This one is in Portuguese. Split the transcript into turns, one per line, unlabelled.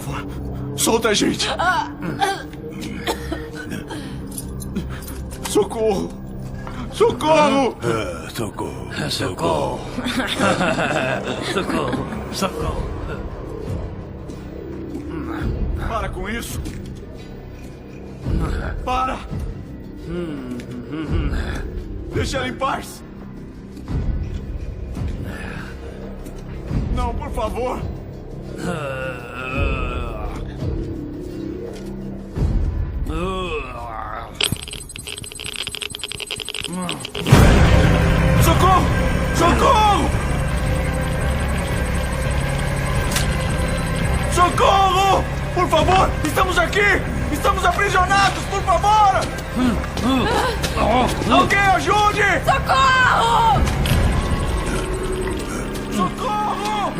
favor, solta a gente. Socorro! Socorro!
Socorro.
Socorro. Socorro. Socorro.
Para com isso! Para! Deixa ela em paz! Não, por favor! Socorro! Socorro! Socorro! Por favor! Estamos aqui! Estamos aprisionados! Por favor! Alguém ajude!
Socorro!
Socorro!